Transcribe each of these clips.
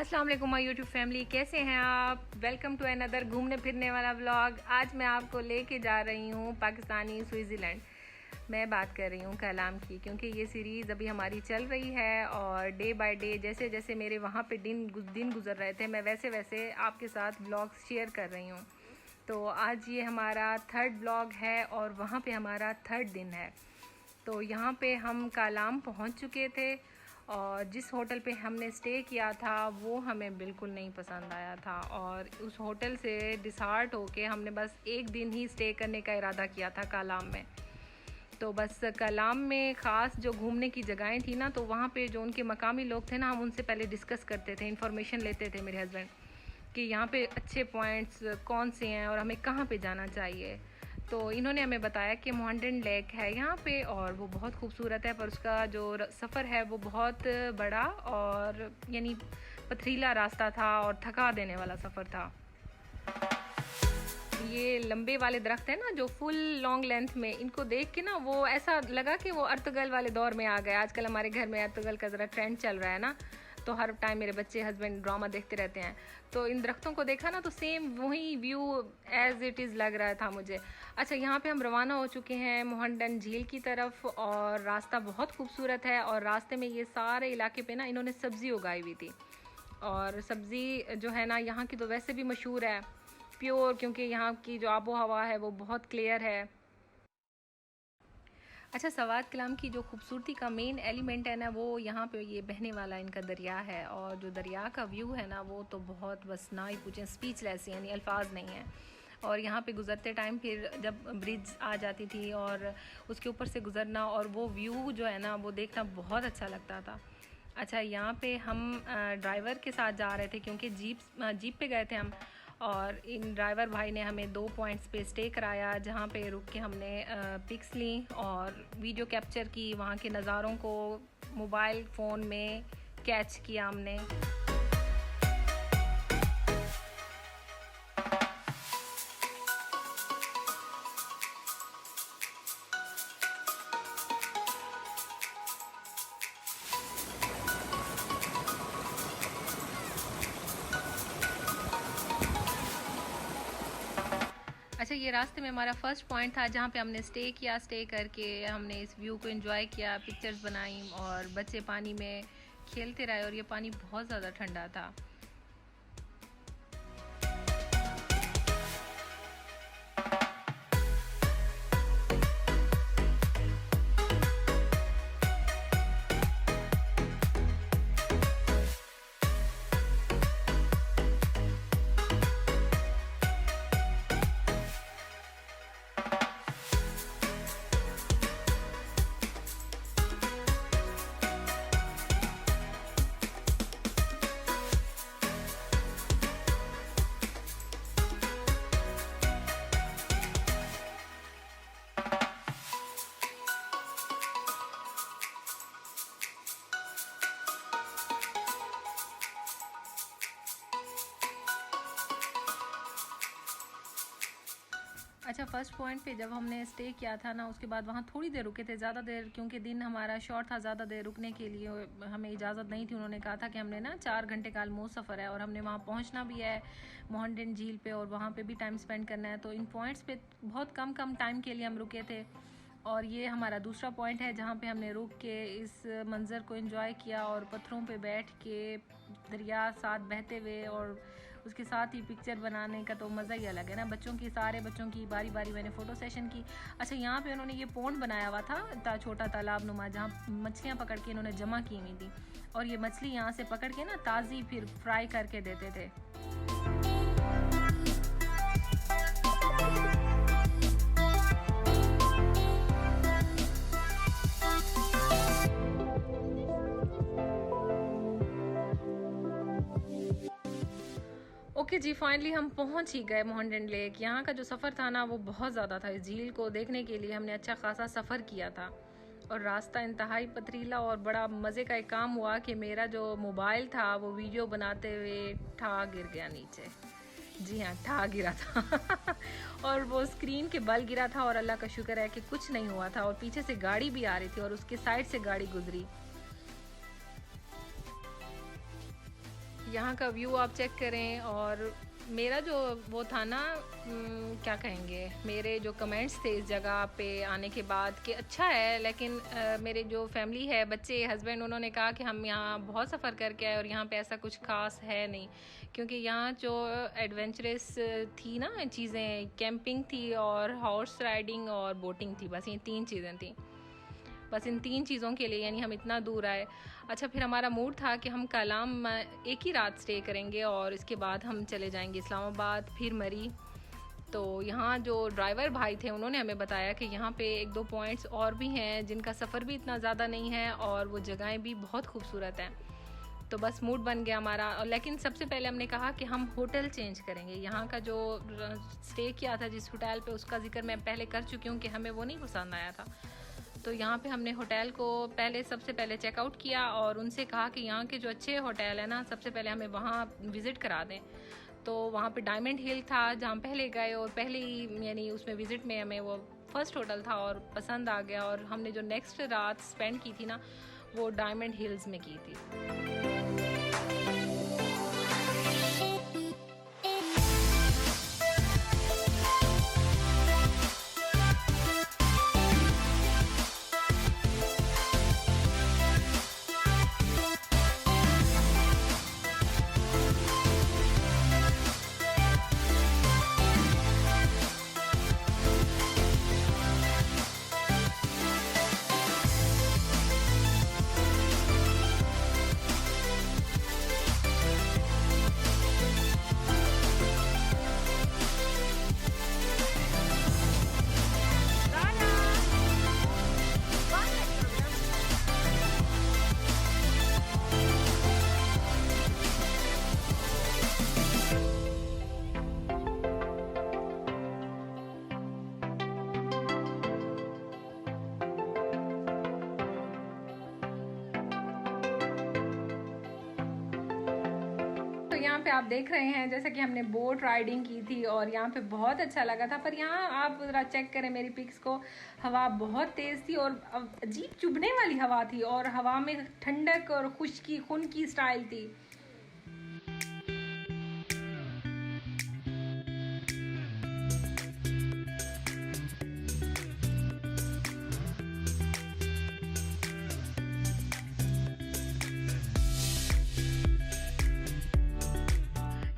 अस्सलाम वालेकुम my YouTube family, कैसे हैं आप। वेलकम टू अनदर घूमने फिरने वाला व्लॉग। आज मैं आपको लेके जा रही हूँ पाकिस्तानी स्विट्ज़रलैंड। मैं बात कर रही हूँ कलाम की, क्योंकि ये सीरीज़ अभी हमारी चल रही है और डे बाय डे जैसे जैसे मेरे वहाँ पे दिन गुजर रहे थे, मैं वैसे वैसे आपके साथ व्लॉग्स शेयर कर रही हूँ। तो आज ये हमारा थर्ड व्लॉग है और वहाँ पे हमारा थर्ड दिन है। तो यहाँ पे हम कलाम पहुँच चुके थे और जिस होटल पे हमने स्टे किया था वो हमें बिल्कुल नहीं पसंद आया था, और उस होटल से डिसहार्ट होके हमने बस एक दिन ही स्टे करने का इरादा किया था कलाम में। तो बस कलाम में ख़ास जो घूमने की जगहें थी ना, तो वहाँ पे जो उनके मकामी लोग थे ना, हम उनसे पहले डिस्कस करते थे, इन्फॉर्मेशन लेते थे मेरे हस्बैंड कि यहाँ पे अच्छे पॉइंट्स कौन से हैं और हमें कहाँ पे जाना चाहिए। तो इन्होंने हमें बताया कि मोहंडन लेक है यहाँ पे और वो बहुत खूबसूरत है, पर उसका जो सफ़र है वो बहुत बड़ा और यानी पथरीला रास्ता था और थका देने वाला सफ़र था। ये लंबे वाले दरख्त है ना जो फुल लॉन्ग लेंथ में, इनको देख के ना वो ऐसा लगा कि वो अर्तुगल वाले दौर में आ गए। आजकल हमारे घर में अर्तुगल का ज़रा ट्रेंड चल रहा है ना, तो हर टाइम मेरे बच्चे हस्बैंड ड्रामा देखते रहते हैं। तो इन दरख्तों को देखा ना तो सेम वही व्यू एज इट इज़ लग रहा था मुझे। अच्छा, यहाँ पे हम रवाना हो चुके हैं मोहंडन झील की तरफ और रास्ता बहुत खूबसूरत है। और रास्ते में ये सारे इलाके पे ना इन्होंने सब्ज़ी उगाई हुई थी, और सब्ज़ी जो है ना यहाँ की तो वैसे भी मशहूर है प्योर, क्योंकि यहाँ की जो आबो हवा है वो बहुत क्लियर है। अच्छा, सवात कलाम की जो खूबसूरती का मेन एलिमेंट है ना, वो यहाँ पे ये बहने वाला इनका दरिया है, और जो दरिया का व्यू है ना वो तो बहुत, बस ना ही पूछें, स्पीचलेस, यानी अल्फाज नहीं है। और यहाँ पे गुज़रते टाइम फिर जब ब्रिज आ जाती थी और उसके ऊपर से गुज़रना और वो व्यू जो है ना वो देखना बहुत अच्छा लगता था। अच्छा, यहाँ पे हम ड्राइवर के साथ जा रहे थे क्योंकि जीप पे गए थे हम, और इन ड्राइवर भाई ने हमें 2 पॉइंट्स पे स्टे कराया जहाँ पे रुक के हमने पिक्स ली और वीडियो कैप्चर की, वहाँ के नज़ारों को मोबाइल फ़ोन में कैच किया हमने। अच्छा, ये रास्ते में हमारा फर्स्ट पॉइंट था जहाँ पे हमने स्टे किया। स्टे करके हमने इस व्यू को एंजॉय किया, पिक्चर्स बनाई और बच्चे पानी में खेलते रहे, और ये पानी बहुत ज़्यादा ठंडा था। अच्छा, फ़र्स्ट पॉइंट पे जब हमने स्टे किया था ना, उसके बाद वहाँ थोड़ी देर रुके थे, ज़्यादा देर, क्योंकि दिन हमारा शॉर्ट था, ज़्यादा देर रुकने के लिए हमें इजाज़त नहीं थी। उन्होंने कहा था कि हमने ना 4 घंटे का ऑलमोस्ट सफ़र है और हमने वहाँ पहुँचना भी है मोहंडन झील पे, और वहाँ पे भी टाइम स्पेंड करना है। तो इन पॉइंट्स पे बहुत कम टाइम के लिए हम रुके थे, और ये हमारा दूसरा पॉइंट है जहाँ पे हमने रुक के इस मंज़र को एंजॉय किया और पत्थरों पे बैठ के दरिया साथ बहते हुए और उसके साथ ही पिक्चर बनाने का तो मज़ा ही अलग है ना। सारे बच्चों की बारी बारी मैंने फ़ोटो सेशन की। अच्छा, यहाँ पे उन्होंने ये पॉन्ड बनाया हुआ था, छोटा तालाब नुमा, जहाँ मछलियाँ पकड़ के इन्होंने जमा की हुई थी, और ये मछली यहाँ से पकड़ के ना ताज़ी फिर फ्राई करके देते थे। ओके जी, फाइनली हम पहुंच ही गए मोहंडन लेक। यहाँ का जो सफ़र था ना वो बहुत ज़्यादा था। इस झील को देखने के लिए हमने अच्छा खासा सफ़र किया था, और रास्ता इंतहाई पथरीला, और बड़ा मज़े का एक काम हुआ कि मेरा जो मोबाइल था वो वीडियो बनाते हुए ठा गिर गया नीचे। जी हाँ, ठा गिरा था और वो स्क्रीन के बल गिरा था, और अल्लाह का शुक्र है कि कुछ नहीं हुआ था। और पीछे से गाड़ी भी आ रही थी और उसके साइड से गाड़ी गुजरी। यहाँ का व्यू आप चेक करें। और मेरा जो वो था ना, क्या कहेंगे, मेरे जो कमेंट्स थे इस जगह पे आने के बाद कि अच्छा है, लेकिन मेरे जो फैमिली है, बच्चे, हस्बैंड, उन्होंने कहा कि हम यहाँ बहुत सफ़र करके आए और यहाँ पे ऐसा कुछ खास है नहीं, क्योंकि यहाँ जो एडवेंचरस थी ना चीज़ें, कैंपिंग थी और हॉर्स राइडिंग और बोटिंग थी, बस ये 3 चीज़ें थी। बस इन 3 चीज़ों के लिए यानी हम इतना दूर आए। अच्छा, फिर हमारा मूड था कि हम कलाम एक ही रात स्टे करेंगे और इसके बाद हम चले जाएंगे इस्लामाबाद, फिर मरी। तो यहाँ जो ड्राइवर भाई थे उन्होंने हमें बताया कि यहाँ पे 1-2 पॉइंट्स और भी हैं जिनका सफ़र भी इतना ज़्यादा नहीं है और वो जगहें भी बहुत खूबसूरत हैं। तो बस मूड बन गया हमारा। और लेकिन सबसे पहले हमने कहा कि हम होटल चेंज करेंगे। यहाँ का जो स्टे किया था जिस होटल पे, उसका जिक्र मैं पहले कर चुकी हूँ कि हमें वो नहीं पसंद आया था। तो यहाँ पे हमने होटल को सबसे पहले चेकआउट किया और उनसे कहा कि यहाँ के जो अच्छे होटल है ना, सबसे पहले हमें वहाँ विज़िट करा दें। तो वहाँ पे डायमंड हिल था जहाँ पहले गए, और पहले ही यानी उसमें विज़िट में हमें वो फर्स्ट होटल था और पसंद आ गया। और हमने जो नेक्स्ट रात स्पेंड की थी ना, वो डायमंड हिल्स में की थी। यहाँ पे आप देख रहे हैं जैसे कि हमने बोट राइडिंग की थी और यहाँ पे बहुत अच्छा लगा था। पर यहाँ आप ज़रा चेक करें मेरी पिक्स को, हवा बहुत तेज़ थी और अजीब चुभने वाली हवा थी और हवा में ठंडक और खुश्की खून की स्टाइल थी।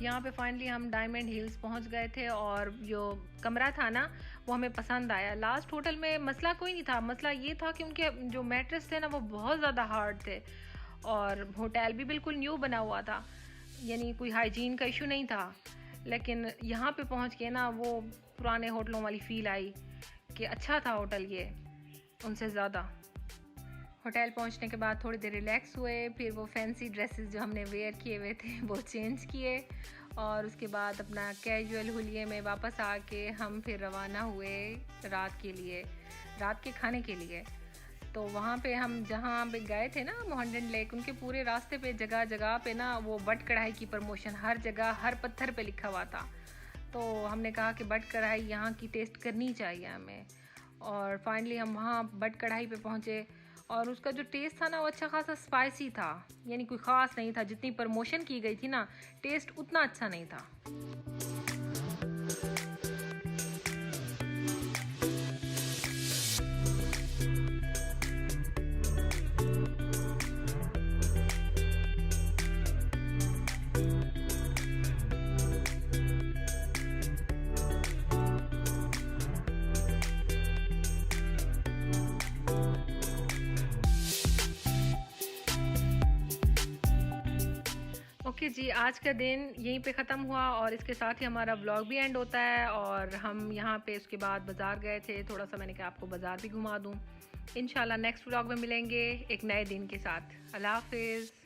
यहाँ पे फाइनली हम डायमंड हिल्स पहुँच गए थे और जो कमरा था ना वो हमें पसंद आया। लास्ट होटल में मसला कोई नहीं था, मसला ये था कि उनके जो मैट्रेस थे ना वो बहुत ज़्यादा हार्ड थे और होटल भी बिल्कुल न्यू बना हुआ था, यानी कोई हाइजीन का इशू नहीं था। लेकिन यहाँ पे पहुँच के ना वो पुराने होटलों वाली फ़ील आई कि अच्छा था होटल ये उनसे ज़्यादा। होटल पहुँचने के बाद थोड़ी देर रिलैक्स हुए, फिर वो फैंसी ड्रेसेस जो हमने वेयर किए हुए थे वो चेंज किए और उसके बाद अपना कैजुअल हुलिये में वापस आके हम फिर रवाना हुए रात के खाने के लिए। तो वहाँ पे हम जहाँ पे गए थे ना मोहंडन लेक, उनके पूरे रास्ते पे जगह जगह पे ना वो बट कढ़ाई की प्रमोशन हर जगह हर पत्थर पे लिखा हुआ था। तो हमने कहा कि बट कढ़ाई यहाँ की टेस्ट करनी चाहिए हमें। और फाइनली हम वहाँ बट कढ़ाई पे पहुँचे और उसका जो टेस्ट था ना वो अच्छा खासा स्पाइसी था, यानी कोई ख़ास नहीं था। जितनी प्रमोशन की गई थी ना, टेस्ट उतना अच्छा नहीं था। ओके जी, आज का दिन यहीं पे ख़त्म हुआ और इसके साथ ही हमारा व्लॉग भी एंड होता है। और हम यहाँ पे उसके बाद बाज़ार गए थे, थोड़ा सा मैंने कहा आपको बाज़ार भी घुमा दूँ। इंशाल्लाह नेक्स्ट व्लॉग में मिलेंगे एक नए दिन के साथ। अल्लाह हाफिज़।